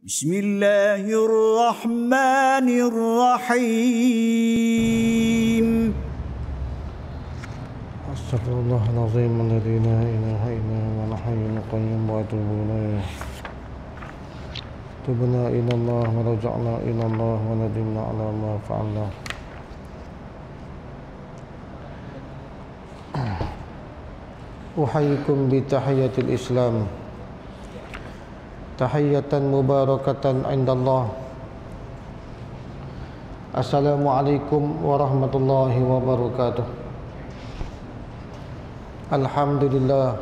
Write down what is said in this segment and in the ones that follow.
Bismillahirrahmanirrahim. Astaghfirullahalazim alladzi la ilaha illa huwal hayyul qayyum wa atubu ilaih. Tubna ila Allah wa raja'na ila Allah wa nadimna ala ma fa'alna. Uhayyikum bi tahiyatil Islam. Tahiyatan mubarakatan indallah. Assalamualaikum warahmatullahi wabarakatuh. Alhamdulillah.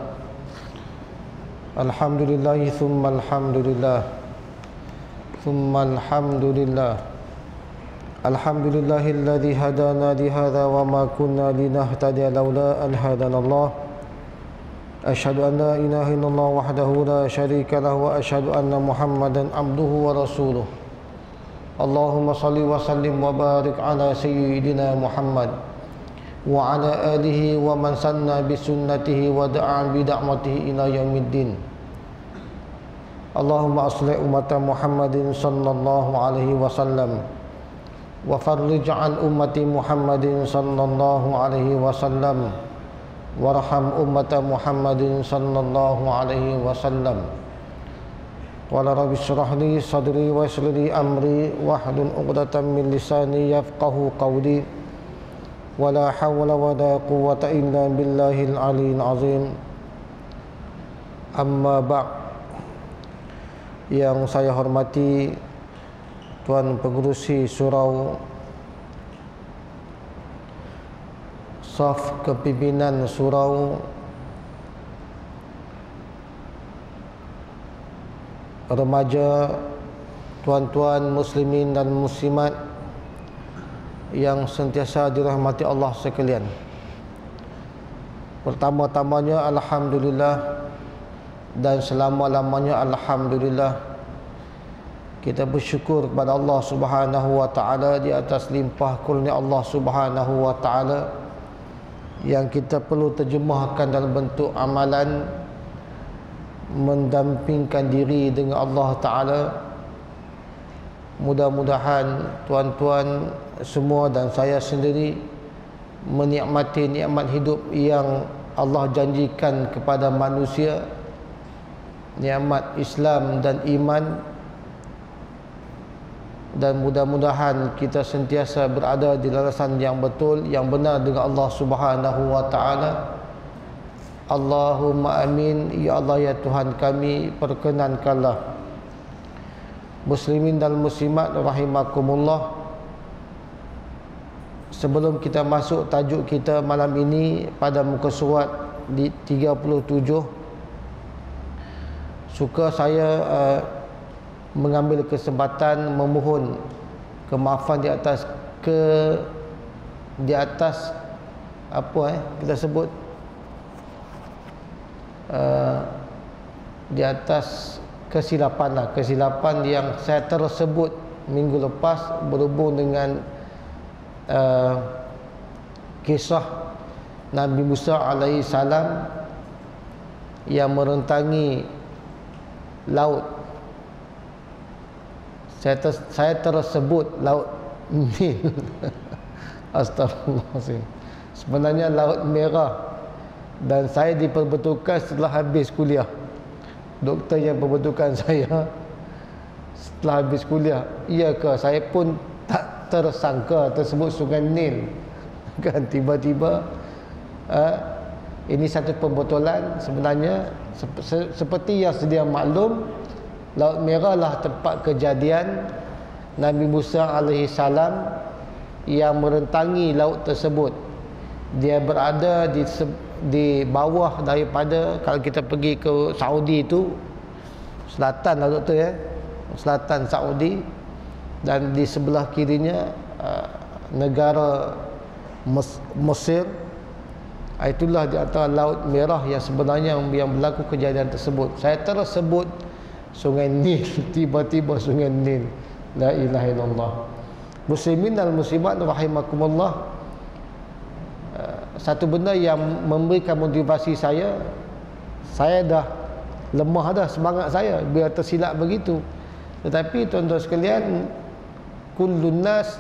Alhamdulillahi thumma alhamdulillah. Thumma alhamdulillah. Alhamdulillahilladzi hadana li hadza wa ma kunna linahtadiya laula an hadana Allah. Asyhadu an la ilaha illallah wahdahu la syarika lahu wa asyhadu anna Muhammadan abduhu wa rasuluh. Allahumma salli wa sallim wa barik ala sayyidina Muhammad wa ala alihi wa man sanna bi sunnatihi wa da'a bi da'watihi ila yaumiddin. Allahumma aslih ummata Muhammadin sallallahu alaihi wasallam wa farrij an ummati Muhammadin sallallahu alaihi wasallam warham ummata Muhammadin sallallahu alaihi wasallam. Qala rabbi shrah li sadri wa yassir li amri wahlul 'uqdatam min lisani yafqahu qawli. Wala hawla wala quwwata illa billahil aliyyil azim. Amma ba'd. Yang saya hormati Tuan Pengerusi Surau, Saf Kepimpinan Surau, remaja, tuan-tuan muslimin dan muslimat yang sentiasa dirahmati Allah sekalian. Pertama-tamanya alhamdulillah dan selama-lamanya alhamdulillah, kita bersyukur kepada Allah Subhanahu wa taala di atas limpah kurnia Allah Subhanahu wa taala yang kita perlu terjemahkan dalam bentuk amalan, mendampingkan diri dengan Allah taala. Mudah-mudahan tuan-tuan semua dan saya sendiri menikmati nikmat hidup yang Allah janjikan kepada manusia, nikmat Islam dan iman, dan mudah-mudahan kita sentiasa berada di larasan yang betul, yang benar dengan Allah Subhanahu wa taala. Allahumma amin. Ya Allah, ya Tuhan kami, perkenankanlah muslimin dan muslimat rahimakumullah, sebelum kita masuk tajuk kita malam ini pada muka surat di 37, suka saya mengambil kesempatan memohon kemaafan di atas kita sebut di atas kesilapan yang saya tersebut minggu lepas berhubung dengan kisah Nabi Musa alaihi salam yang merentangi laut. Saya tersebut laut Nil. Astagfirullahaladzim. Sebenarnya laut merah, dan saya diperbetulkan setelah habis kuliah. Doktor yang perbetulkan saya setelah habis kuliah. Iyakah, saya pun tak tersangka tersebut Sungai Nil. Kan tiba-tiba ini satu pembetulan. Sebenarnya seperti yang sedia maklum, Laut Merah lah tempat kejadian Nabi Musa alaihi salam yang merentangi laut tersebut. Dia berada di bawah daripada, kalau kita pergi ke Saudi itu selatan lah doktor ya, selatan Saudi, dan di sebelah kirinya negara Mesir. Itulah di antara Laut Merah yang sebenarnya yang berlaku kejadian tersebut. Saya tersebut Sungai Nil, tiba-tiba Sungai Nil. La ilaha illallah. Muslimin dan muslimat rahimakumullah, satu benda yang memberikan motivasi saya dah lemah dah semangat saya bila tersilap begitu. Tetapi tuan-tuan sekalian, kullun nas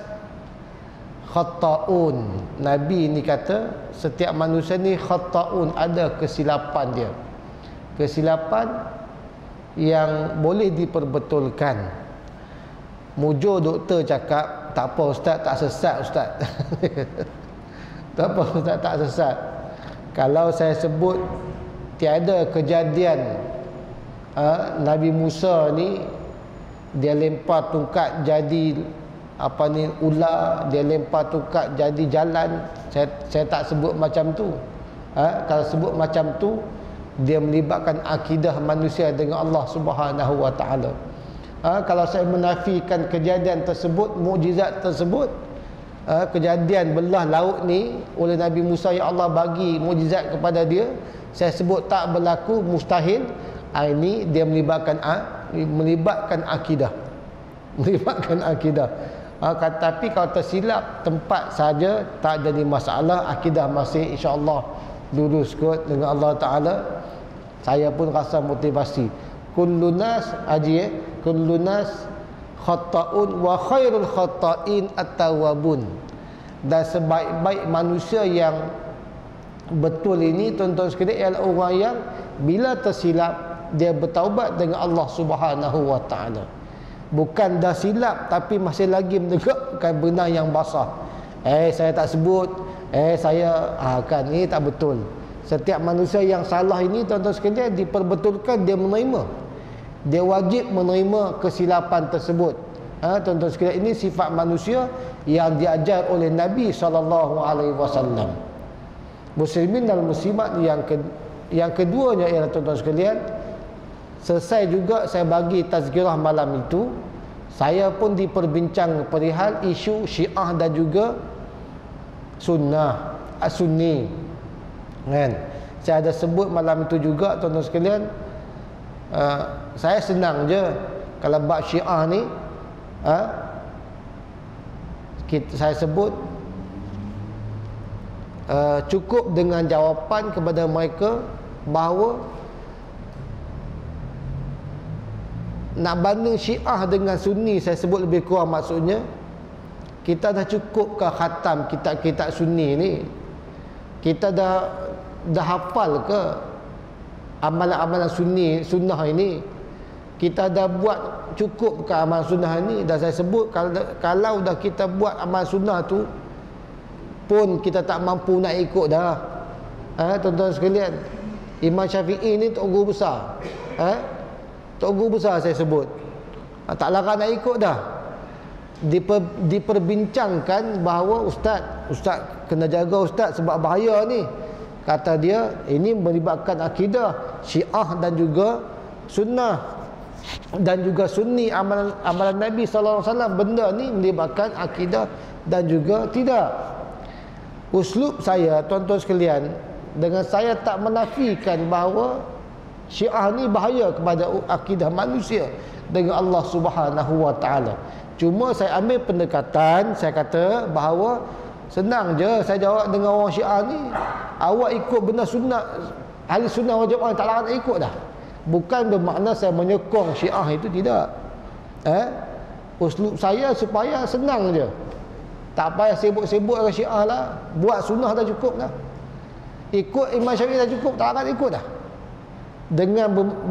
khata'un. Nabi ni kata setiap manusia ni khata'un, ada kesilapan dia. Kesilapan yang boleh diperbetulkan. Mujur doktor cakap, tak apa ustaz, tak sesat ustaz. Tak apa ustaz, tak sesat. Kalau saya sebut tiada kejadian Nabi Musa ni dia lempar tungkat jadi apa ni ular, dia lempar tungkat jadi jalan, saya tak sebut macam tu. Kalau sebut macam tu, dia melibatkan akidah manusia dengan Allah Subhanahu wa taala. Kalau saya menafikan kejadian tersebut, mukjizat tersebut, kejadian belah laut ni oleh Nabi Musa yang Allah bagi mukjizat kepada dia, saya sebut tak berlaku, mustahil. Ini dia melibatkan akidah. Melibatkan akidah. Tapi kalau tersilap tempat saja tak jadi masalah, akidah masih insya-Allah lurus kot dengan Allah Taala. Saya pun rasa motivasi. Kullun nas kullun nas khata'un wa khairul khata'in at-tawwabun. Dan sebaik-baik manusia yang betul ini tuan-tuan sekalian ialah orang yang bila tersilap dia bertaubat dengan Allah Subhanahu wa taala. Bukan dah silap tapi masih lagi menegakkan benang yang basah. Saya tak sebut, saya kan ini tak betul. Setiap manusia yang salah ini tuan-tuan sekalian diperbetulkan, dia menerima. Dia wajib menerima kesilapan tersebut. Tuan-tuan sekalian, ini sifat manusia yang diajar oleh Nabi SAW. Muslimin dan muslimat yang keduanya ialah tuan-tuan sekalian, selesai juga saya bagi tazkirah malam itu, saya pun diperbincang perihal isu Syiah dan juga Sunnah, Sunni. Kan? Saya ada sebut malam itu juga tuan-tuan sekalian, saya senang je kalau bab Syiah ni, saya sebut cukup dengan jawapan kepada mereka bahawa nak banding Syiah dengan Sunni, saya sebut lebih kurang maksudnya kita dah cukup ke khatam kitab-kitab Sunni ni? Kita dah hafal ke amalan-amalan Sunnah ini? Kita dah buat cukup ke amalan Sunnah ini? Dan saya sebut kalau dah kita buat amalan Sunnah tu pun kita tak mampu nak ikut dah. Tuan-tuan sekalian, Imam Syafi'i ni tok guru besar. Tok guru besar saya sebut. Tak larang nak ikut dah. Diperbincangkan bahawa ustaz kena jaga ustaz sebab bahaya ni. Kata dia ini melibatkan akidah Syiah dan juga Sunnah dan juga Sunni, amalan Nabi sallallahu alaihi wasallam. Benda ni melibatkan akidah dan juga tidak. Uslub saya tuan-tuan sekalian, dengan saya tak menafikan bahawa Syiah ni bahaya kepada akidah manusia dengan Allah Subhanahu wa taala. Cuma saya ambil pendekatan, saya kata bahawa senang je saya jawab dengan orang Syiah ni, awak ikut benda sunnah, ahli sunnah wal jamaah tak larang nak ikut dah. Bukan bermakna saya menyokong Syiah, itu tidak. Uslub saya supaya senang je. Tak payah sibuk-sibuk dengan Syiah lah. Buat sunnah dah cukup dah. Ikut Imam Syafi'i dah cukup, tak larang ikut dah.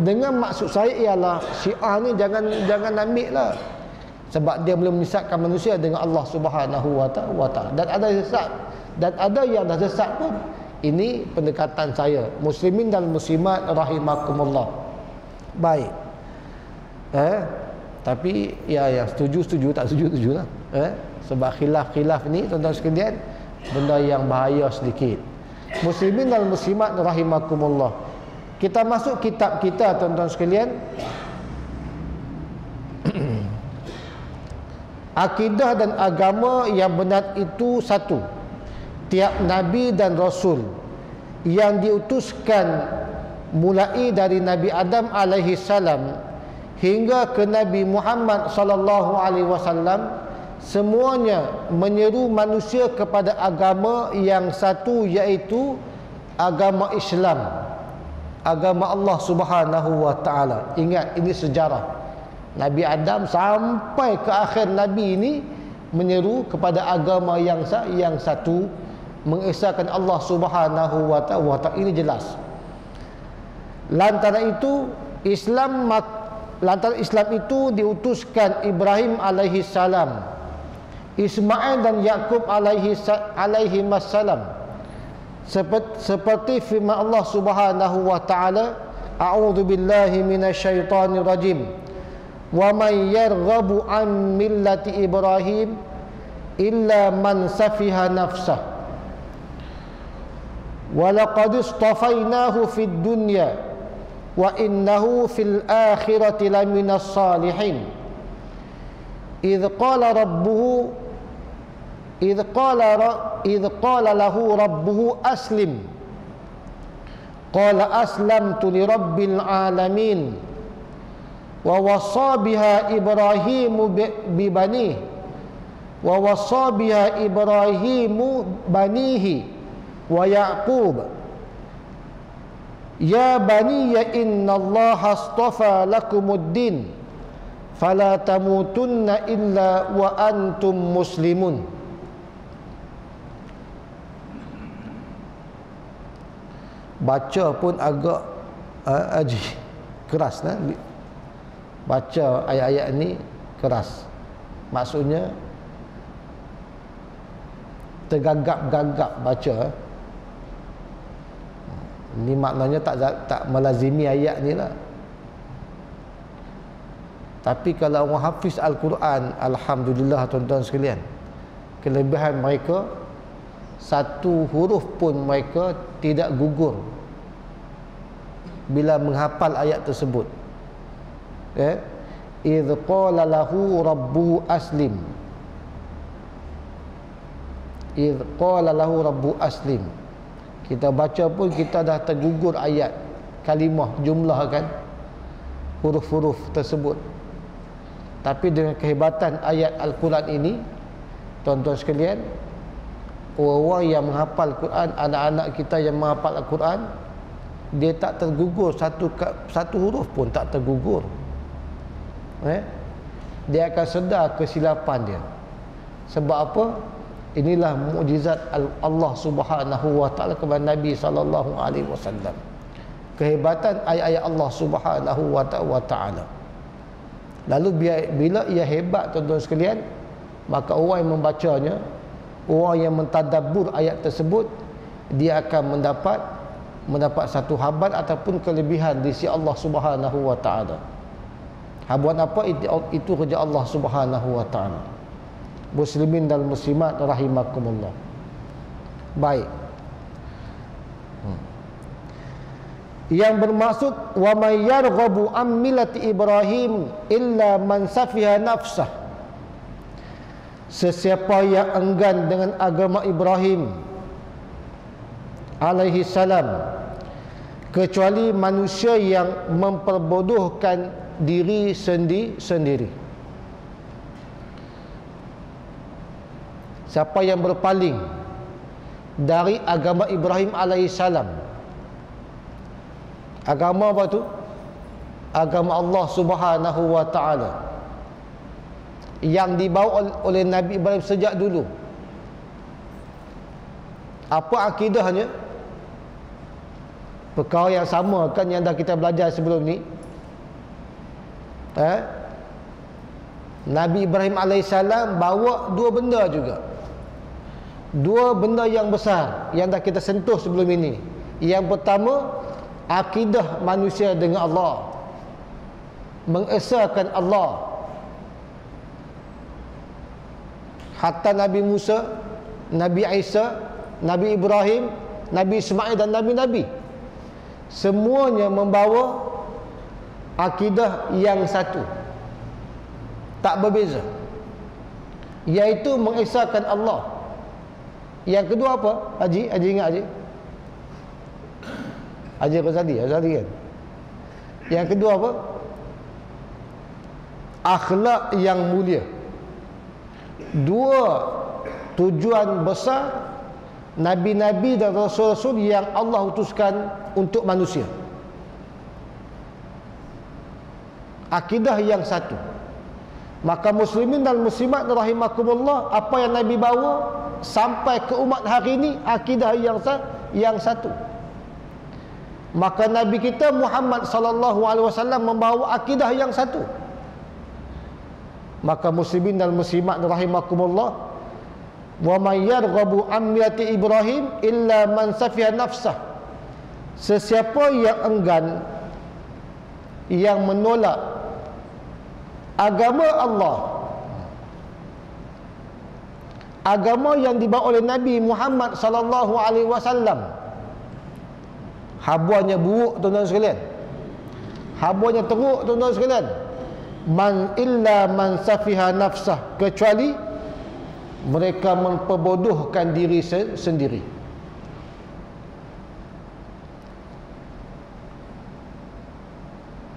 Dengan maksud saya ialah Syiah ni jangan ambil lah, sebab dia belum menyesatkan manusia dengan Allah Subhanahu wa taala. Dan ada sesat, dan ada yang dah sesat pun. Ini pendekatan saya. Muslimin dan muslimat rahimakumullah. Baik. Tapi yang setuju, tak setuju lah. Sebab khilaf ni tuan-tuan sekalian, benda yang bahaya sedikit. Muslimin dan muslimat rahimakumullah. Kita masuk kitab kita tuan-tuan sekalian. Akidah dan agama yang benar itu satu. Tiap Nabi dan Rasul yang diutuskan mulai dari Nabi Adam alaihi salam hingga ke Nabi Muhammad sallallahu alaihi wasallam, semuanya menyeru manusia kepada agama yang satu, iaitu agama Islam, agama Allah Subhanahu wa taala. Ingat, ini sejarah. Nabi Adam sampai ke akhir Nabi ini menyeru kepada agama yang satu, mengesahkan Allah Subhanahu wa ta'ala. Ini jelas. Lantaran Islam itu diutuskan Ibrahim alaihi salam, Ismail dan Yakub alaihi salam, seperti firman Allah Subhanahu wa ta'ala, a'udzu billahi minasyaitonir rajim, wa man yarghabu an millati Ibrahim illa man safiha nafsah wa laqad istafainahu fid dunya wa innahu fil akhirati laminas salihin idh qala lahu rabbuhu aslim qala aslamtu li rabbil alamin wa wassa biha Ibrahimu bibanihi wa wassa biha Ibrahimu banihi wa Yaqub ya baniya innallaha astafa lakumuddin fala tamutunna illa wa antum muslimun. Baca pun agak keras nah? Baca ayat-ayat ni keras. Maksudnya tergagap-gagap baca. Ini maknanya tak melazimi ayat ni lah. Tapi kalau orang hafiz Al-Quran, alhamdulillah tuan-tuan sekalian, kelebihan mereka, satu huruf pun mereka tidak gugur bila menghafal ayat tersebut. Idh qala lahu rabbuhu aslim, idh qala lahu rabbuhu aslim. Kita baca pun kita dah tergugur ayat, kalimah, jumlah kan, huruf-huruf tersebut. Tapi dengan kehebatan ayat Al-Quran ini, tuan-tuan sekalian, orang yang menghafal Quran, anak-anak kita yang menghafal Al-Quran, dia tak tergugur, satu huruf pun tak tergugur. Dia akan sedar kesilapan dia. Sebab apa? Inilah mukjizat Allah Subhanahu wa ta'ala kepada Nabi sallallahu alaihi wasallam. Kehebatan ayat-ayat Allah Subhanahu wa ta'ala. Lalu bila ia hebat tuan-tuan sekalian, maka orang yang membacanya, orang yang mentadabbur ayat tersebut, dia akan mendapat satu habat ataupun kelebihan di sisi Allah Subhanahu wa ta'ala. Habuan apa? Itu kerja Allah Subhanahu wa ta'ala. Muslimin dan muslimat rahimakumullah. Baik. Yang bermaksud wa may yarghabu an millati Ibrahim illa man safiha nafsah. Sesiapa yang enggan dengan agama Ibrahim alaihi salam, kecuali manusia yang memperbodohkan diri sendiri. Siapa yang berpaling dari agama Ibrahim alaihissalam, agama apa tu? Agama Allah Subhanahu wa ta'ala yang dibawa oleh Nabi Ibrahim sejak dulu. Apa akidahnya? Perkara yang sama kan yang dah kita belajar sebelum ni. Nabi Ibrahim alaihissalam bawa dua benda juga. Dua benda yang besar yang dah kita sentuh sebelum ini. Yang pertama, akidah manusia dengan Allah, mengesahkan Allah. Hatta Nabi Musa, Nabi Isa, Nabi Ibrahim, Nabi Ismail dan Nabi-Nabi, semuanya membawa akidah yang satu, tak berbeza, iaitu mengesahkan Allah. Yang kedua apa? Haji ingat Haji? Haji Ghazali kan? Yang kedua apa? Akhlak yang mulia. Dua tujuan besar Nabi-Nabi dan Rasul-Rasul yang Allah utuskan untuk manusia. akidah yang satu. Maka muslimin dan muslimat rahimakumullah, apa yang Nabi bawa sampai ke umat hari ini akidah yang satu. Maka Nabi kita Muhammad sallallahu alaihi wasallam membawa akidah yang satu. Maka muslimin dan muslimat rahimakumullah, wa may yarghabu an millati Ibrahim illa man safiha nafsah. Sesiapa yang enggan, yang menolak agama Allah, agama yang dibawa oleh Nabi Muhammad sallallahu alaihi wasallam, habuannya buruk tuan-tuan sekalian, habuannya teruk tuan-tuan sekalian. Illa man safiha nafsah, kecuali mereka memperbodohkan diri sendiri.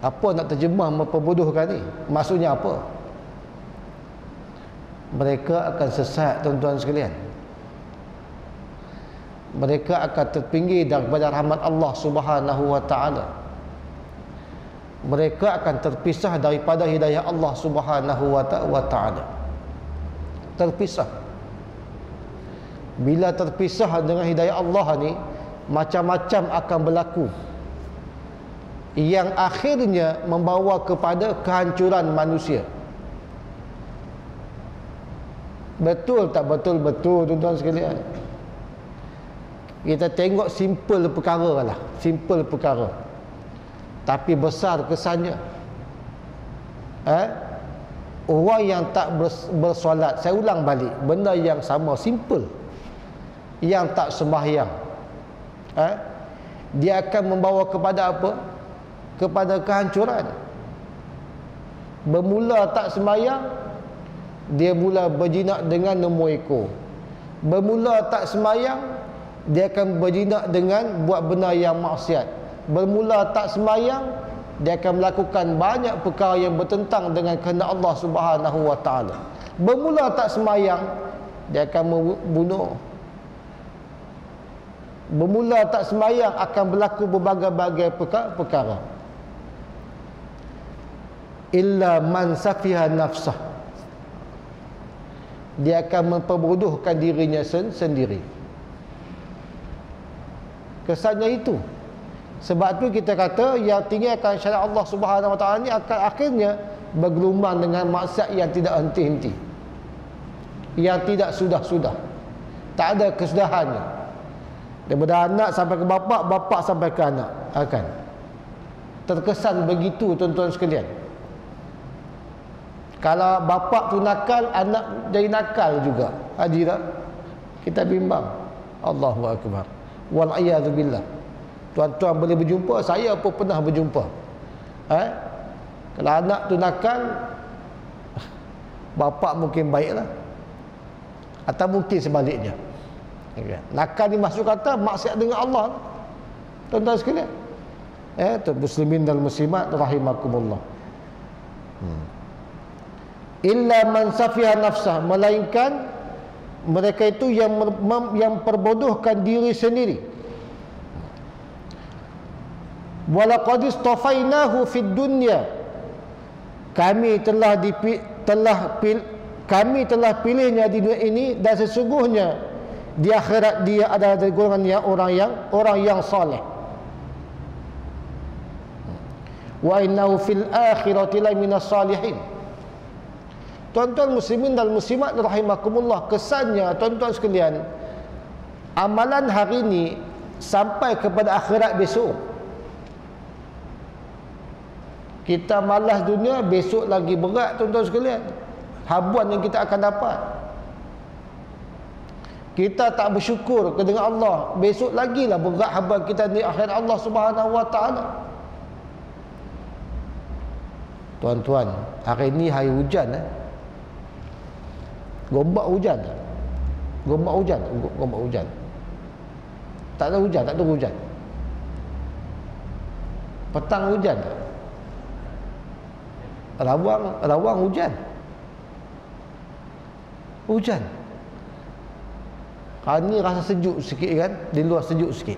Apa nak terjemah memperbodohkan ni? Maksudnya apa? Mereka akan sesat tuan-tuan sekalian. Mereka akan terpinggir daripada rahmat Allah Subhanahu wa taala. Mereka akan terpisah daripada hidayah Allah Subhanahu wa taala. Terpisah. Bila terpisah dengan hidayah Allah ni, macam-macam akan berlaku yang akhirnya membawa kepada kehancuran manusia. Betul tak betul? Betul tuan-tuan sekalian. Kita tengok simple perkara lah, simple perkara, tapi besar kesannya. Orang yang tak bersolat, saya ulang balik, benda yang sama, simple, yang tak sembahyang, dia akan membawa kepada apa? Kepada kehancuran. Bermula tak sembahyang, dia mula berjinak dengan nombor ekor. Bermula tak sembahyang, dia akan berjinak dengan buat benda yang maksiat. Bermula tak sembahyang, dia akan melakukan banyak perkara yang bertentang dengan kehendak Allah Subhanahu wa taala. Bermula tak sembahyang, dia akan membunuh. Bermula tak sembahyang, akan berlaku berbagai-bagai perkara. Illa man safiha nafsah, dia akan memperbodohkan dirinya sendiri. Kesannya itu. Sebab tu kita kata yang tinggalkan syariat Allah Subhanahu wa taala ni akan akhirnya bergelumang dengan maksiat yang tidak henti-henti, yang tidak sudah-sudah, tak ada kesudahannya. Daripada anak sampai ke bapa, bapa sampai ke anak, akan terkesan begitu tuan-tuan sekalian. Kalau bapa tu nakal, anak jadi nakal juga. Haji tak? Kita bimbang. Allahu akbar. Wal a'yadu billah. Tuan-tuan boleh berjumpa, saya pun pernah berjumpa. Kalau anak tu nakal, bapa mungkin baiklah, atau mungkin sebaliknya. Nakal ni maksud kata maksiat dengan Allah, tuan-tuan sekalian. Muslimin dan muslimat rahimakumullah. Illa man safiha nafsah, melainkan mereka itu yang perbodohkan diri sendiri. Walaqad istafainahu fid dunya, kami telah pilihnya di dunia ini, dan sesungguhnya di akhirat dia adalah dari golongan yang orang yang soleh. Wa innahu fil akhirati laminas salihin. Tuan-tuan muslimin dan muslimat rahimakumullah, kesannya tuan-tuan sekalian, amalan hari ini sampai kepada akhirat besok. Kita malas dunia, besok lagi berat tuan-tuan sekalian habuan yang kita akan dapat. Kita tak bersyukur dengan Allah, besok lagi lah berat habuan kita di akhirat Allah Subhanahu wa taala. Tuan-tuan, hari ini hari hujan, gombak hujan tak? Gombak hujan. Tak ada hujan, tak ada hujan. Petang hujan tak? Rawang hujan. Hujan. Hari ni rasa sejuk sikit kan? Di luar sejuk sikit.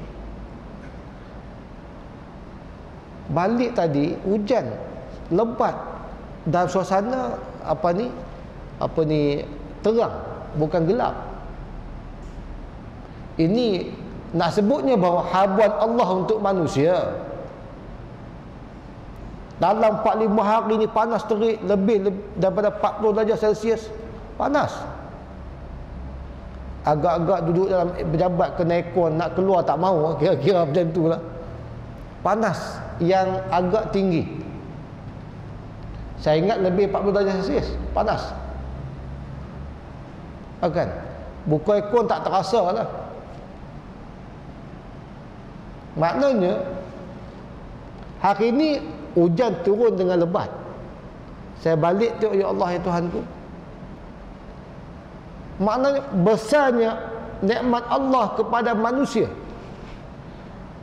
Balik tadi hujan. lebat dalam suasana apa ni terang, bukan gelap. Ini nak sebutnya bahawa habuan Allah untuk manusia. Dalam 45 hari ni panas terik, lebih daripada 40 darjah Celsius. Panas. Agak-agak duduk dalam pejabat kena aircon, nak keluar tak mahu, kira-kira macam tu lah. Panas yang agak tinggi. Saya ingat lebih 40 darjah Celsius. Panas. Kan? Buka aircon tak terasa lah. Maknanya hari ini hujan turun dengan lebat. Saya balik tengok, ya Allah ya Tuhanku. Maknanya besarnya nikmat Allah kepada manusia.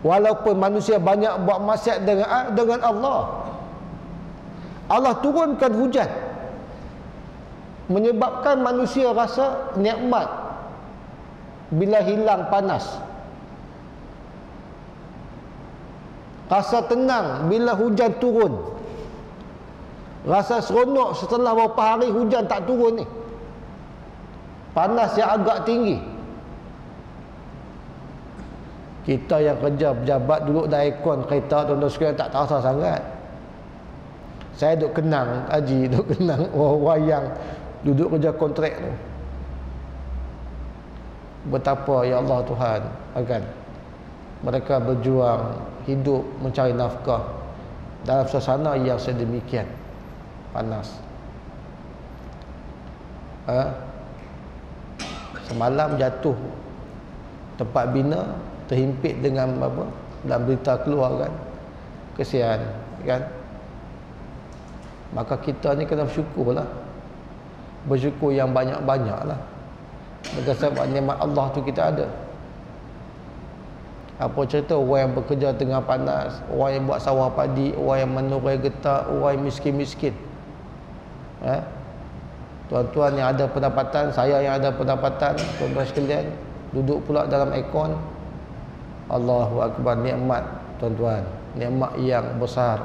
Walaupun manusia banyak buat maksiat dengan Allah, Allah turunkan hujan, menyebabkan manusia rasa nikmat bila hilang panas, rasa tenang bila hujan turun, rasa seronok setelah beberapa hari hujan tak turun ni, panas yang agak tinggi. Kita yang kerja pejabat duduk dalam aircon kereta, tuan-tuan sekalian, tak terasa sangat. Saya duduk kenang, Haji duduk kenang orang-orang yang duduk kerja kontrak tu, betapa ya Allah Tuhan, kan, mereka berjuang hidup mencari nafkah dalam suasana yang sedemikian panas. Semalam jatuh tempat bina, terhimpit dengan apa, dalam berita keluar kan, kesian kan. Maka kita ni kena bersyukurlah, bersyukur yang banyak-banyak lah, dengan sebab nikmat Allah tu kita ada. Apa cerita orang yang bekerja tengah panas, orang yang buat sawah padi, orang yang menurai getah, orang yang miskin-miskin, tuan-tuan yang ada pendapatan, saya yang ada pendapatan, tuan-tuan sekalian duduk pula dalam aircon. Allahu Akbar, nikmat tuan-tuan, nikmat yang besar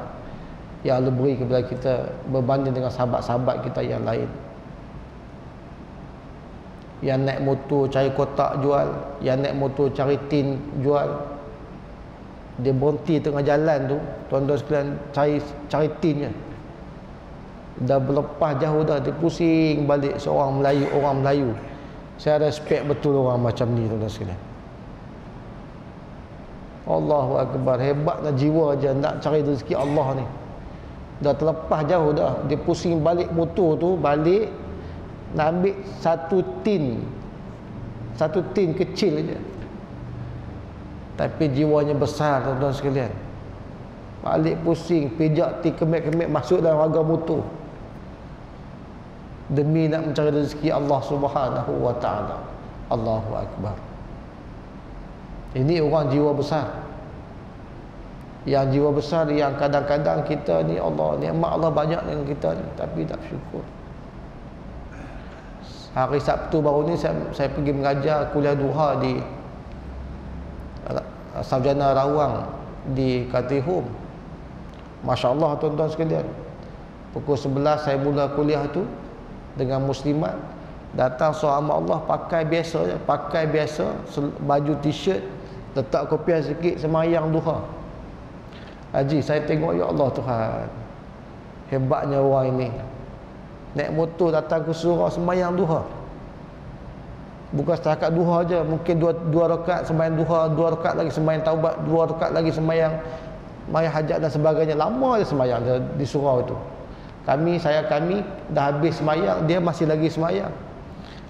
yang Allah beri kepada kita berbanding dengan sahabat-sahabat kita yang lain yang naik motor cari kotak jual, yang naik motor cari tin jual. Dia berhenti tengah jalan tu, tuan-tuan sekalian, cari tinnya. Dah berlepas jauh dah, dia pusing balik seorang Melayu. Saya respect betul orang macam ni, tuan-tuan sekalian. Allahu Akbar, hebatlah jiwa je nak cari rezeki Allah ni. Dah terlepas jauh dah, dia pusing balik motor tu, balik nak ambil satu tin kecil je, tapi jiwanya besar, tuan-tuan sekalian. Balik pusing, pijak tin, kemek-kemek, masuk dalam harga motor demi nak mencari rezeki Allah Subhanahu wa ta'ala. Allahu Akbar. Ini orang jiwa besar. Yang jiwa besar yang kadang-kadang kita ni, Allah, nikmat Allah banyak dengan kita ni, tapi tak syukur. Hari Sabtu baru ni saya pergi mengajar kuliah duha di Sarjana Rawang di Katihum. Masya Allah tuan-tuan sekalian, pukul 11 saya mula kuliah tu dengan muslimat. Datang seorang Allah pakai biasa je, baju t-shirt, letak kopiah sikit, semayang duha. Haji, saya tengok, ya Allah Tuhan, hebatnya orang ini. Naik motor datang ke surau semayang duha. Bukan setakat duha je, mungkin dua rakaat semayang duha, 2 rakaat lagi semayang taubat, 2 rakaat lagi semayang hajat dan sebagainya. Lama dia semayang di surau itu. Kami dah habis semayang, dia masih lagi semayang.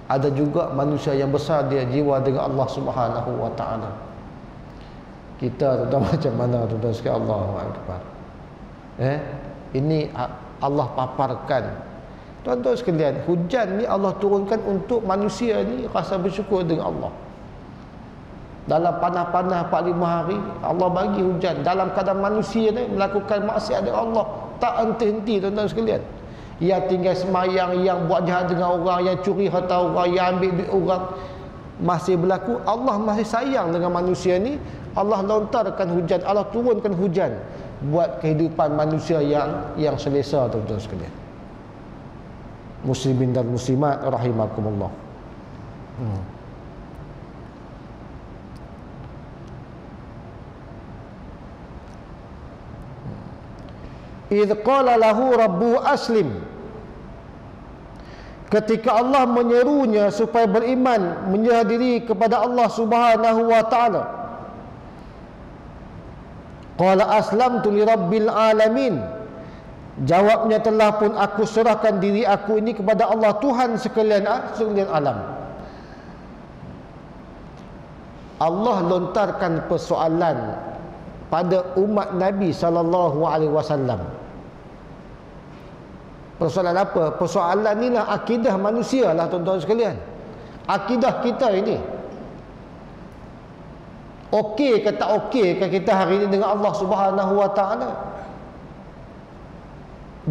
Ada juga manusia yang besar, dia jiwa dengan Allah Subhanahu wa ta'ala. Kita tuan macam mana tuan sekalian? Allahu Akbar. Ini Allah paparkan. Tuan-tuan sekalian, hujan ni Allah turunkan untuk manusia ni rasa bersyukur dengan Allah. Dalam panas-panas 45 hari Allah bagi hujan, dalam keadaan manusia ni melakukan maksiat dengan Allah tak henti-henti, tuan-tuan sekalian. Yang tinggal semayang, yang buat jahat dengan orang, yang curi harta orang, yang ambil duit orang, masih berlaku. Allah masih sayang dengan manusia ni. Allah lontarkan hujan, Allah turunkan hujan buat kehidupan manusia yang selesa, tuan-tuan sekalian. Muslimin dan muslimat rahimakumullah. Idh qala lahu rabbu aslim, ketika Allah menyerunya supaya beriman, menyerah diri kepada Allah Subhanahu wa taala. Qala aslamtu li rabbil alamin, jawabnya, telah pun aku serahkan diri aku ini kepada Allah, Tuhan sekalian alam. Allah lontarkan persoalan pada umat Nabi sallallahu alaihi wasallam. Persoalan apa? Persoalan inilah akidah manusia lah, tuan-tuan sekalian. Akidah kita ini, okey ke tak okey ke kita hari ini dengan Allah Subhanahu wa taala?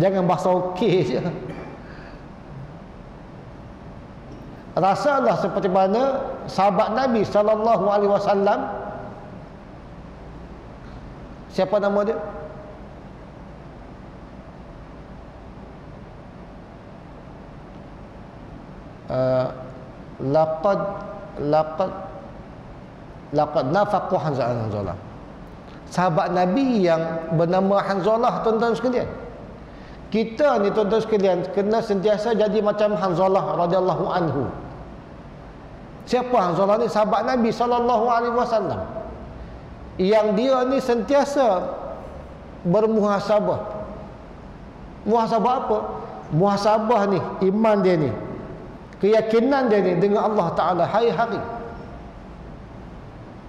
Jangan bahasa okey je. Rasalah seperti mana sahabat Nabi sallallahu alaihi wasallam, siapa nama dia? Laqad nafaqu Hanzalah. Sahabat Nabi yang bernama Hanzalah, tuan-tuan sekalian. Kita ni, tuan-tuan sekalian, kena sentiasa jadi macam Hanzalah radhiyallahu anhu. Siapa Hanzalah ni? Sahabat Nabi sallallahu alaihi wasallam, yang dia ni sentiasa bermuhasabah. Muhasabah apa? Muhasabah ni iman dia ni, keyakinan dia ni dengan Allah Ta'ala hari-hari.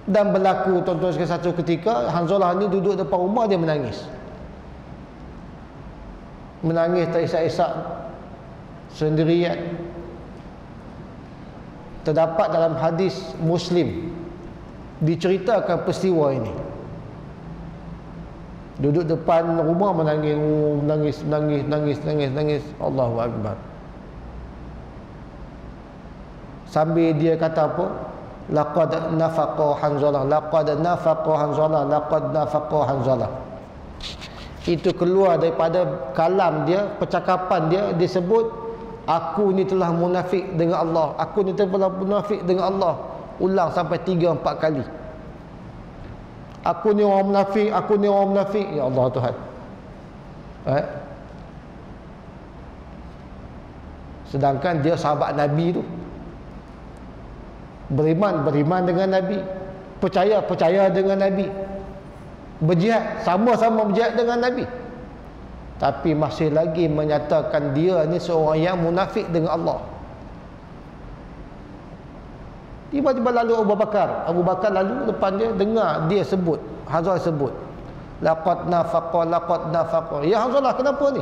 Dan berlaku, tuan-tuan sekalian, satu ketika Hanzalah ni duduk depan rumah, dia menangis. Menangis terisak-isak sendirian. Terdapat dalam hadis Muslim diceritakan peristiwa ini. Duduk depan rumah menangis. Allahu Akbar. Sambil dia kata apa? Laqad nafaqa Hanzalah, laqad nafaqa Hanzalah, laqad nafaqa Hanzalah. Itu keluar daripada kalam dia, percakapan dia, disebut, aku ni telah munafik dengan Allah, aku ni telah munafik dengan Allah. Ulang sampai 3-4 kali. Aku ni orang munafik, aku ni orang munafik. Ya Allah Tuhan. Sedangkan dia sahabat Nabi tu, beriman dengan Nabi, percaya dengan Nabi, berjihad, sama-sama berjihad dengan Nabi, tapi masih lagi menyatakan dia ni seorang yang munafik dengan Allah. Tiba-tiba lalu Abu Bakar lalu depan dia, dengar dia sebut, Hanzalah sebut, laqad nafaqa. Ya Hanzalah, kenapa ni?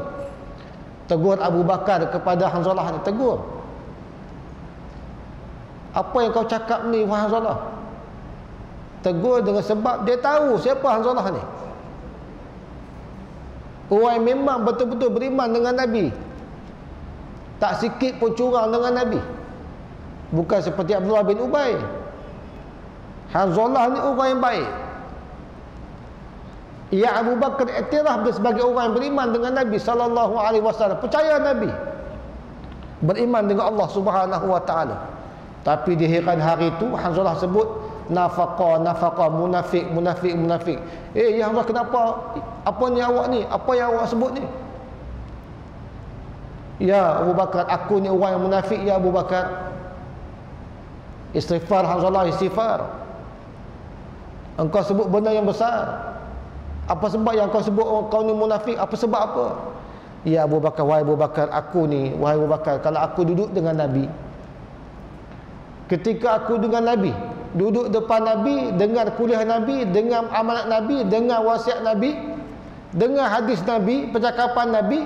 Tegur Abu Bakar kepada Hanzalah ni, tegur. Apa yang kau cakap ni, wahai Hanzalah? Tegur dengan sebab dia tahu siapa Hanzalah ni. Orang yang memang betul-betul beriman dengan Nabi, tak sikit pun curang dengan Nabi. Bukan seperti Abdullah bin Ubay. Hanzalah ni orang yang baik. Ya Abu Bakar iktiraf dia sebagai orang yang beriman dengan Nabi sallallahu alaihi wasallam, percaya Nabi, beriman dengan Allah Subhanahu wa taala. Tapi di akhiran hari itu Hanzalah sebut nafaqa, munafik. Ya Hanzalah, kenapa? Apa ni awak ni? Apa yang awak sebut ni? Ya Abu Bakar, aku ni orang yang munafik ya Abu Bakar. Istighfar Hanzalah, istighfar. Engkau sebut benda yang besar. Apa sebab yang kau sebut kau ni munafik? Apa sebab apa? Ya Abu Bakar, wahai Abu Bakar, wahai Abu Bakar, kalau aku duduk dengan Nabi, ketika aku dengan Nabi, duduk depan Nabi, dengar kuliah Nabi, dengar amanat Nabi, dengar wasiat Nabi, dengar hadis Nabi, percakapan Nabi,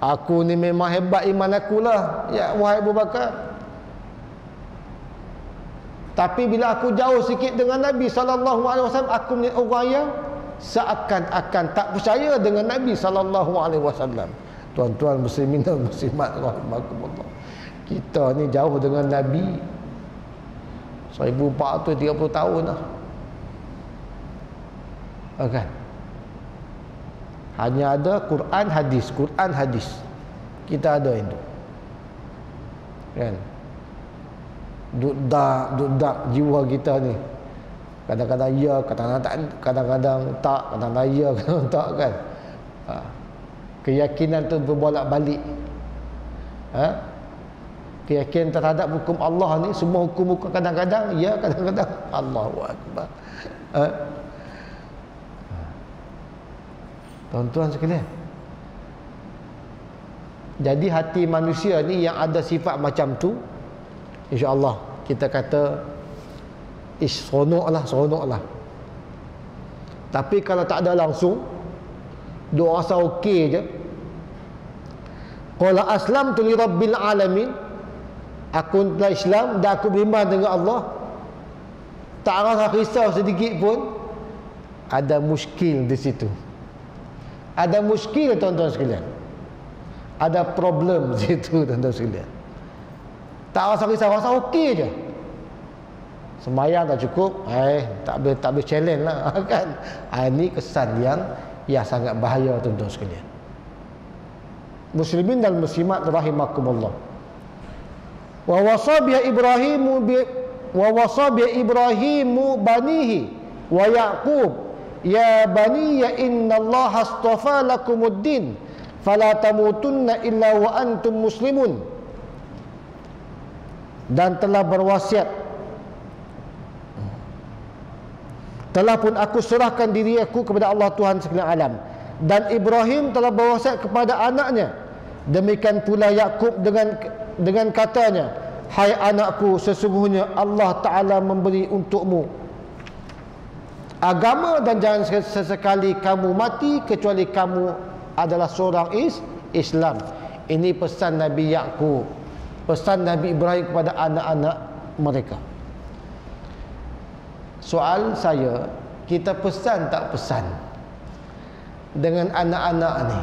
aku ni memang hebat iman akulah, ya wahai Abu Bakar. Tapi bila aku jauh sikit dengan Nabi sallallahu alaihi wasallam, aku ni orang yang seakan-akan tak percaya dengan Nabi sallallahu alaihi wasallam. Tuan-tuan muslimin dan muslimat rahimakumullah, kita ni jauh dengan Nabi 1430 tahun dah. Kan? Hanya ada Quran hadis, Quran hadis. Kita ada itu. Kan? Duduk jiwa kita ni. Kadang-kadang ya, kadang-kadang tak, kadang-kadang ya, kadang-kadang tak kan. Keyakinan tu berbolak-balik. Keyakinan terhadap hukum Allah ni, semua hukum-hukum kadang-kadang ya, kadang-kadang Allahu Akbar. Tuan-tuan sekalian, jadi hati manusia ni yang ada sifat macam tu, insya-Allah kita kata seronok lah. Tapi kalau tak ada langsung, doa rasa okey je. Qala aslamtu li rabbil alamin, aku telah Islam dan aku beriman dengan Allah, tak rasa risau sedikit pun, ada muskil di situ. Ada muskil, tuan-tuan sekalian. Ada problem di situ, tuan-tuan sekalian. Tak rasa risau, rasa okey je. Sembahyang tak cukup, tak boleh challenge lah kan. Ini kesan yang sangat bahaya, tuan-tuan sekalian. Muslimin dan muslimat rahimakumullah. Wa wasa bi Ibrahimu banihi wa Yaqub, ya baniya innallaha astafa lakumuddin fala tamutunna illa wa antum muslimun. Dan telah berwasiat, telah pun aku serahkan diri aku kepada Allah Tuhan sekalian alam. Dan Ibrahim telah berwasiat kepada anaknya, demikian pula Yakub dengan katanya, hai anakku, sesungguhnya Allah Ta'ala memberi untukmu agama dan jangan sesekali kamu mati kecuali kamu adalah seorang Islam. Ini pesan Nabi Yakub, pesan Nabi Ibrahim kepada anak-anak mereka. Soal saya, kita pesan tak pesan dengan anak-anak ni?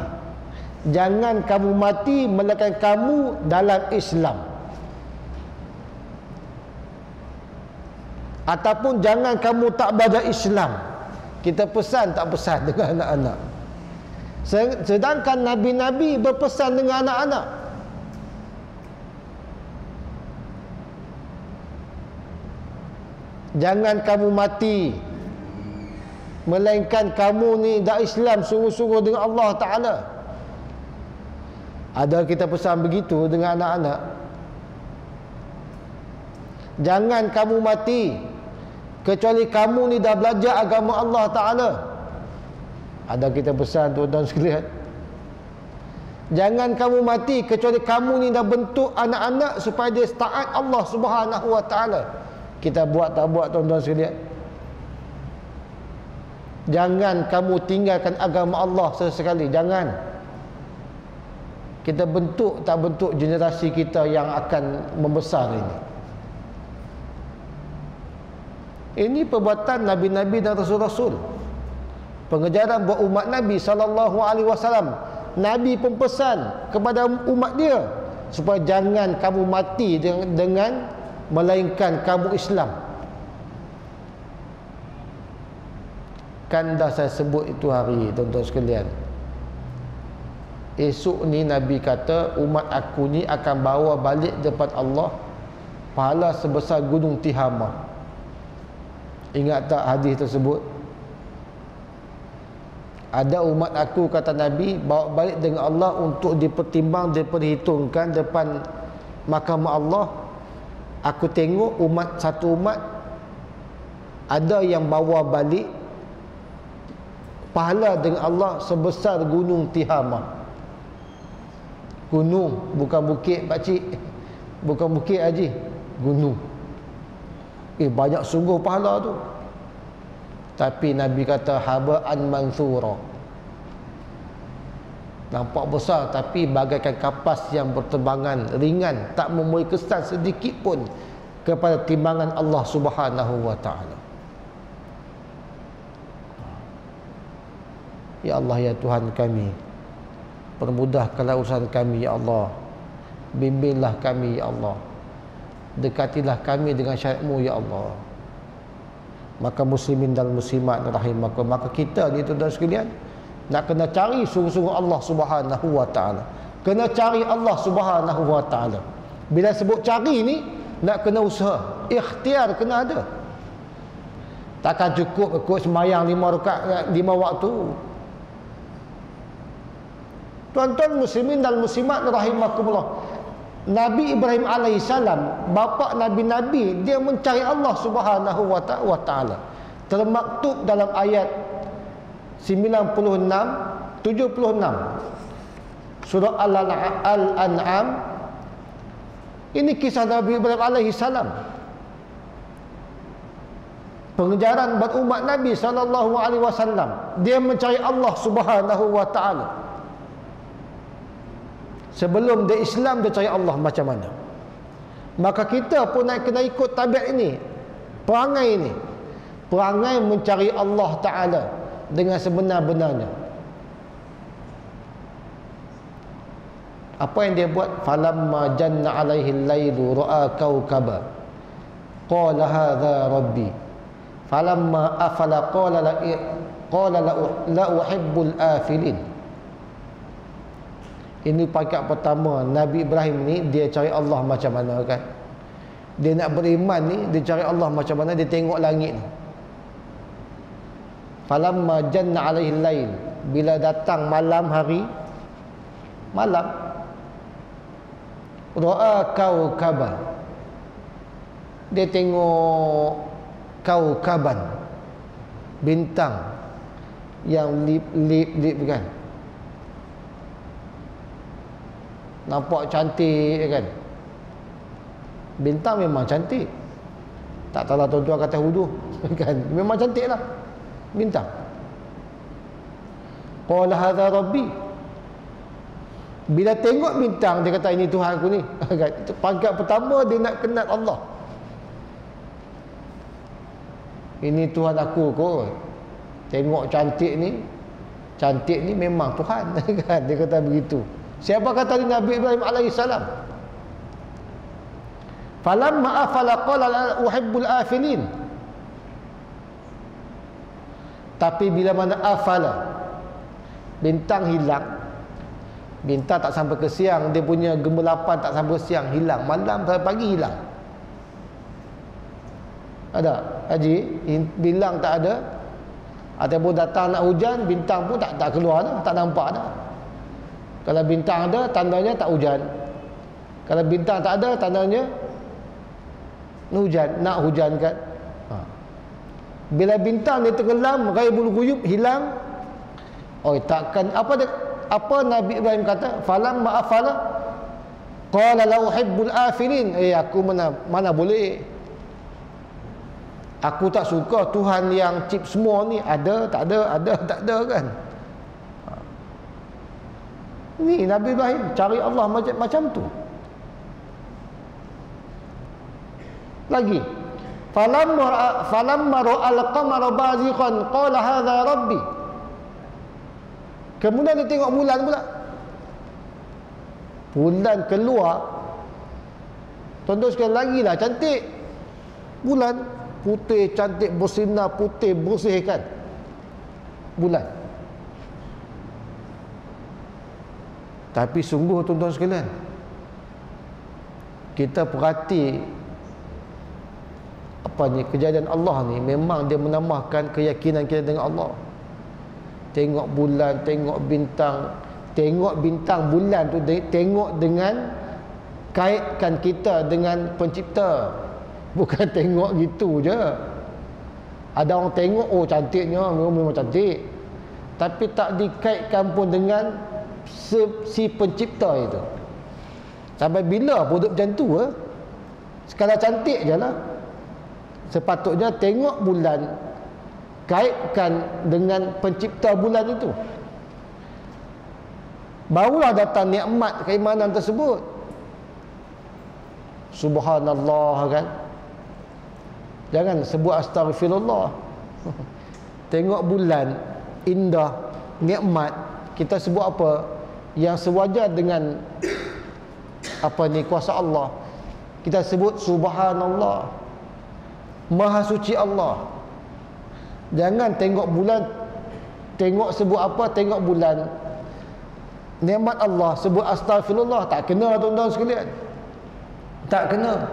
Jangan kamu mati melainkan kamu dalam Islam. Ataupun jangan kamu tak belajar Islam. Kita pesan tak pesan dengan anak-anak? Sedangkan Nabi-Nabi berpesan dengan anak-anak. Jangan kamu mati melainkan kamu ni dah Islam sungguh-sungguh dengan Allah Ta'ala. Ada kita pesan begitu dengan anak-anak? Jangan kamu mati kecuali kamu ni dah belajar agama Allah Ta'ala. Ada kita pesan, tuan-tuan sekalian? Jangan kamu mati kecuali kamu ni dah bentuk anak-anak supaya dia taat Allah Subhanahu Wa Ta'ala. Kita buat tak buat, tuan-tuan sekalian? Jangan kamu tinggalkan agama Allah sesekali. Jangan. Kita bentuk tak bentuk generasi kita yang akan membesar ini. Ini perbuatan Nabi-Nabi dan Rasul-Rasul. Pengejaran buat umat Nabi SAW. Nabi pun pesan kepada umat dia supaya jangan kamu mati dengan melainkan kamu Islam. Kan dah saya sebut itu hari, tuan-tuan sekalian. Esok ni Nabi kata umat aku ni akan bawa balik depan Allah pahala sebesar gunung Tihamah. Ingat tak hadis tersebut? Ada umat aku, kata Nabi, bawa balik dengan Allah untuk dipertimbang, diperhitungkan depan mahkamah Allah. Aku tengok satu umat ada yang bawa balik pahala dengan Allah sebesar gunung Tihamah. Gunung, bukan bukit pakcik, bukan bukit haji, gunung. Banyak sungguh pahala tu. Tapi Nabi kata haba'an mansura. Nampak besar tapi bagaikan kapas yang berterbangan ringan, tak memberi kesan sedikit pun kepada timbangan Allah Subhanahu Wa Ta'ala. Ya Allah, ya Tuhan kami, permudahkanlah urusan kami, ya Allah. Bimbinglah kami, ya Allah. Dekatilah kami dengan syariat-Mu, ya Allah. Maka muslimin dan muslimat rahimakum, maka kita ni, tuan-tuan sekalian, Nak kena cari sungguh-sungguh Allah Subhanahu wa taala. Kena cari Allah Subhanahu wa taala. Bila sebut cari ni, nak kena usaha, ikhtiar kena ada. Takkan cukup ikut sembahyang 5 rakaat 5 waktu. Tuan-tuan muslimin dan muslimat rahimakumullah. Nabi Ibrahim alaihissalam, bapa nabi-nabi, dia mencari Allah Subhanahu wa taala. Termaktub dalam ayat 96 76 surah Al-An'am. Ini kisah Nabi Ibrahim alaihissalam. Pengejaran buat umat Nabi sallallahu alaihi wasallam. Dia mencari Allah Subhanahu wa taala. Sebelum dia Islam, dia cari Allah macam mana. Maka kita pun nak kena ikut tabiat ini, perangai ini. Perangai mencari Allah taala dengan sebenar-benarnya. Apa yang dia buat? Falamma janna alaihi al-lailu ra'a kawkaba qala hadha rabbi falamma afala qala la uhibbul afilin. Ini pangkat pertama Nabi Ibrahim ni, dia cari Allah macam mana kan. Dia nak beriman ni, dia cari Allah macam mana, dia tengok langit ni. Falamma janna alaihi al-lail, bila datang malam hari, malam, ra'a kawkaban, dia tengok kawkaban, bintang yang lip kan, nampak cantik kan. Bintang memang cantik, tak tahu tuan-tuan kata hudu kan, memang cantik lah bintang. Qala hadza rabbi, bila tengok bintang dia kata ini Tuhan aku ni. Itu pangkat pertama dia nak kenal Allah. Ini Tuhan aku kot. Tengok cantik ni memang Tuhan kan, dia kata begitu. Siapa kata ni? Nabi Ibrahim alaihissalam. Falamma afala qala la uhibbul afilin. Tapi bila mana afala, bintang hilang, bintang tak sampai ke siang, dia punya gemelapan tak sampai ke siang, hilang, malam sampai pagi hilang. Ada Haji bilang tak ada, ataupun datang nak hujan, bintang pun tak keluar dah, tak nampak dah. Kalau bintang ada, tandanya tak hujan. Kalau bintang tak ada, tandanya nak hujan kan. Bila bintang dia tenggelam, ghaibul ghuyub, hilang, takkan apa Nabi Ibrahim kata? Falamma afala qala la uhibbul afilin. Aku mana boleh. Aku tak suka Tuhan yang cip semua ni, ada tak ada kan. Ni Nabi Ibrahim cari Allah macam tu. Lagi, falamma ra'al qamara baziqan qala hadha rabbi. Kemudian dia tengok bulan pula. Bulan keluar, tuan-tuan sekali lagi lah cantik. Bulan putih, cantik, bersinar, putih, bersih kan bulan. Tapi sungguh tuan-tuan sekalian, kita perhati kejadian Allah ni, memang dia menambahkan keyakinan kita dengan Allah. Tengok bulan, tengok bintang bulan tu, tengok dengan kaitkan kita dengan pencipta. Bukan tengok gitu je. Ada orang tengok, cantiknya, memang cantik, tapi tak dikaitkan pun dengan si pencipta itu. Sampai bila pun duduk macam tu sekadar cantik je lah. Sepatutnya tengok bulan, kaitkan dengan pencipta bulan itu, barulah datang nikmat keimanan tersebut. Subhanallah kan. Jangan sebut astaghfirullah. Tengok bulan, indah, nikmat, kita sebut apa yang sewajar dengan kuasa Allah. Kita sebut subhanallah, maha suci Allah. Jangan tengok bulan Tengok sebut apa? Tengok bulan. Nikmat Allah sebut astagfirullah, tak kena tuan-tuan sekalian. Tak kena.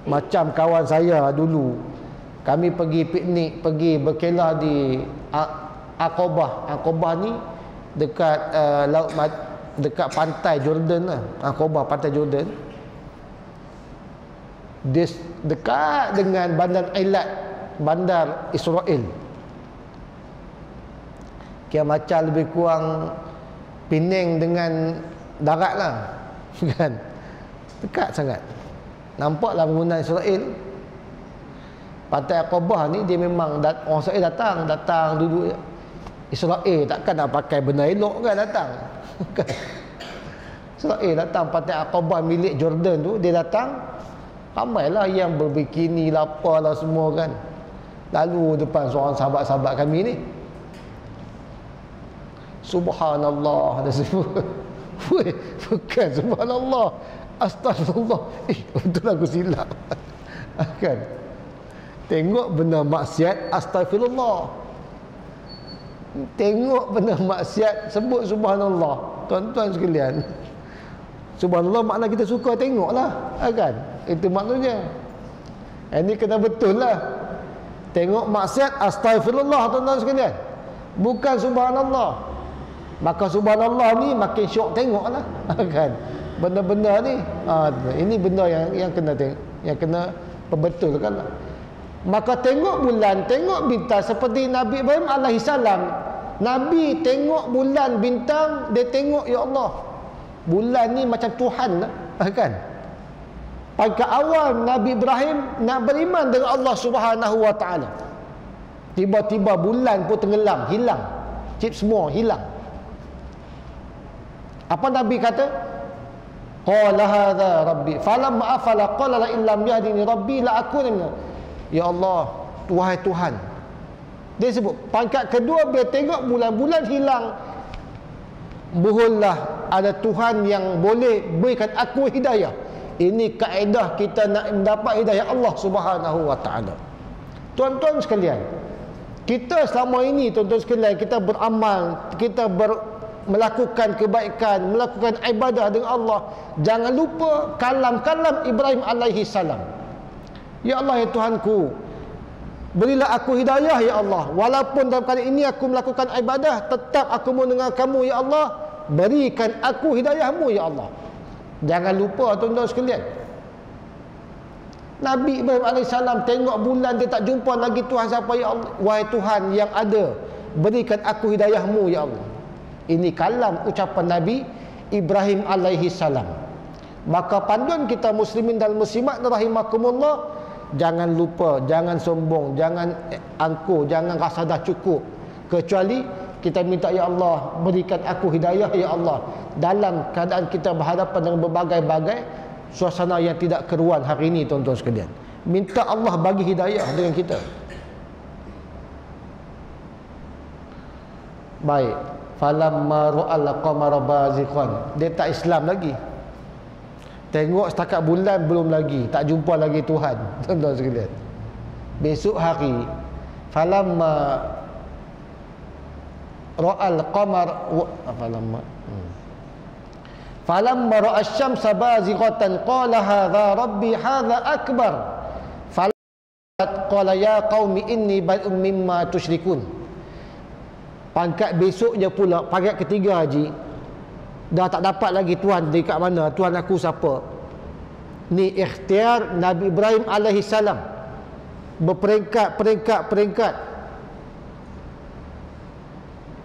Macam kawan saya dulu, kami pergi piknik, pergi berkelah di Aqabah. Aqabah ni dekat dekat pantai Jordan lah. Aqabah, pantai Jordan. Dekat dengan bandar Eilat, bandar Israel. Kira macam lebih kurang Penang dengan darat lah. Kan? Dekat sangat. Nampaklah bangunan Israel. Pantai Aqabah ni dia memang orang Israel datang duduk. Israel takkan nak pakai benda elok kan datang. Israel datang pantai Aqabah milik Jordan tu, dia datang, ramailah yang berbikini lapar lah semua kan. Lalu depan seorang sahabat-sahabat kami ni, subhanallah, dia sebut. Bukan subhanallah, astagfirullah. Betul aku silap. Kan? Tengok benda maksiat, astagfirullah. Tengok benda maksiat, sebut subhanallah. Tuan-tuan sekalian, subhanallah makna kita suka tengoklah, kan? Itu maknanya. Ini kena betul lah. Tengok maksiat, astagfirullah tuan-tuan sekalian, bukan subhanallah. Maka subhanallah ni makin syok tengoklah, kan? Benda-benda ni, ini benda yang kena tengok, yang kena perbetulkan lah. Maka tengok bulan, tengok bintang seperti Nabi Ibrahim alaihissalam. Nabi tengok bulan bintang, dia tengok, ya Allah, bulan ni macam Tuhan lah, kan? Pada awal Nabi Ibrahim nak beriman dengan Allah Subhanahu wa taala. Tiba-tiba bulan pun tenggelam, hilang. Cip semua hilang. Apa Nabi kata? Qala hadza rabbi falamma afala qala la illam yahdini rabbi la akuna. Ya Allah, wahai Tuhan. Dia sebut pangkat kedua, bila tengok bulan-bulan hilang, mohonlah ada Tuhan yang boleh berikan aku hidayah. Ini kaedah kita nak mendapat hidayah Allah Subhanahu wa taala. Tuan-tuan sekalian, kita selama ini tuan-tuan sekalian, kita beramal, kita melakukan kebaikan, melakukan ibadah dengan Allah. Jangan lupa kalam-kalam Ibrahim alaihi salam. Ya Allah, ya Tuhanku, berilah aku hidayah ya Allah. Walaupun dalam kali ini aku melakukan ibadah, tetap aku mendengar kamu ya Allah. Berikan aku hidayahmu ya Allah. Jangan lupa tuan-tuan sekalian, Nabi Ibrahim AS tengok bulan, dia tak jumpa lagi Tuhan siapa, ya Allah. Wahai Tuhan yang ada, berikan aku hidayahmu ya Allah. Ini kalam ucapan Nabi Ibrahim AS. Maka panduan kita muslimin dan muslimat rahimakumullah, jangan lupa, jangan sombong, jangan angkuh, jangan rasa dah cukup, kecuali kita minta, ya Allah, berikan aku hidayah ya Allah, dalam keadaan kita berhadapan dengan berbagai-bagai suasana yang tidak keruan hari ini tuan-tuan sekalian. Minta Allah bagi hidayah dengan kita. Baik, falamma ra'al qamara baziqan, dia tak Islam lagi. Tengok setakat bulan belum lagi, tak jumpa lagi Tuhan, tuan-tuan sekalian. Besok hari, falamma ra'al qamar falamma ra'a asy-syamsa bazighatan qala hadza rabbi hadza akbar qala ya qaumi inni bari'un mimma tusyrikun. Pangkat besoknya pula, pangkat ketiga haji, dah tak dapat lagi Tuhan dekat mana, Tuhan aku siapa. Ni ikhtiar Nabi Ibrahim alaihi salam, berperingkat.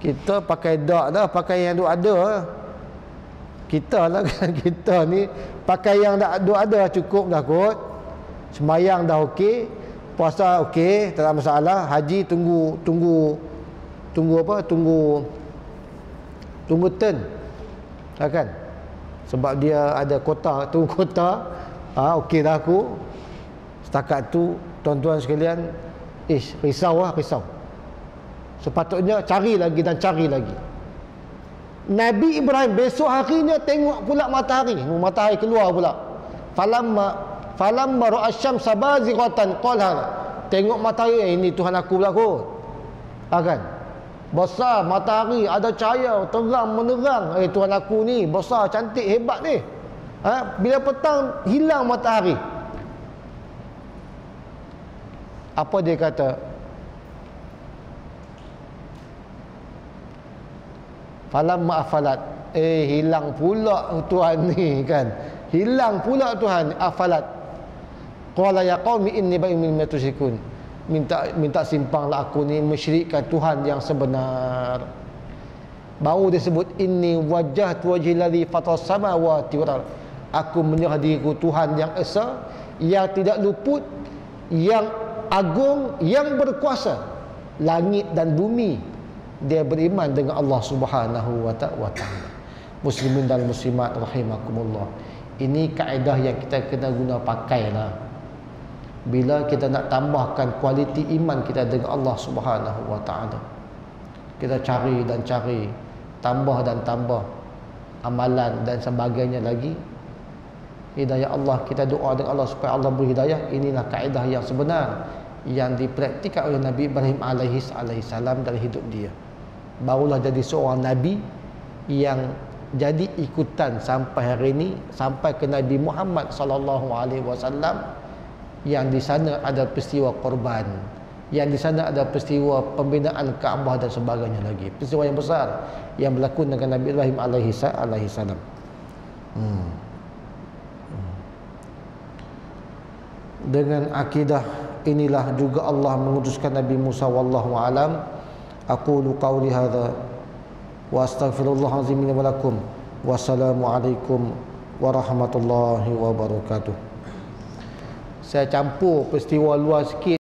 Kita pakai dak dah, pakai yang duk ada. Kita lah kan, kita ni pakai yang duk ada cukup dah kot. Sembayang dah okey, puasa okey, tak ada masalah. Haji tunggu apa? Tunggu turn. Kan? Sebab dia ada kota, tunggu kota. Okey dah aku. Setakat tu tuan-tuan sekalian, risau. Sepatutnya cari lagi dan cari lagi. Nabi Ibrahim besok harinya tengok pula matahari keluar pula. Falamma ra'a asy-syamsa bazighatan qala, tengok matahari, ini Tuhan aku pula kot. Kan? besar matahari, ada cahaya, terang menerang. Tuhan aku ni besar, cantik, hebat ni. Bila petang hilang matahari, apa dia kata? Falamma afalat, hilang pula Tuhan ni kan. Hilang pula Tuhan, afalat. Qala ya qaumi inni ba'in mimma tusyrikun. Minta simpanglah aku ni mensyirikkan Tuhan yang sebenar. Baru disebut inni wajjahtu wajhi alladhi fatas samawati wal ardh. Aku menyerah diriku Tuhan yang esa, yang tidak luput, yang agung, yang berkuasa langit dan bumi. Dia beriman dengan Allah Subhanahu wa ta'ala. Muslimin dan muslimat rahimakumullah. Ini kaedah yang kita kena guna pakailah bila kita nak tambahkan kualiti iman kita dengan Allah Subhanahu wa ta'ala. Kita cari dan cari, tambah dan tambah amalan dan sebagainya lagi. Hidayah Allah, kita doa dengan Allah supaya Allah beri hidayah. Inilah kaedah yang sebenar yang dipraktikkan oleh Nabi Ibrahim alaihi salam dalam hidup dia. Barulah jadi seorang Nabi yang jadi ikutan sampai hari ini, sampai ke Nabi Muhammad sallallahu alaihi wasallam, yang di sana ada peristiwa korban, yang di sana ada peristiwa pembinaan Kaabah dan sebagainya lagi. Peristiwa yang besar yang berlaku dengan Nabi Ibrahim alaihi salam. Dengan akidah inilah juga Allah mengutuskan Nabi Musa, wallahu alam. Aqulu qawli hadza wa astaghfirullahal azim li wa lakum. Wassalamu alaikum warahmatullahi wabarakatuh. Saya campur peristiwa luar sikit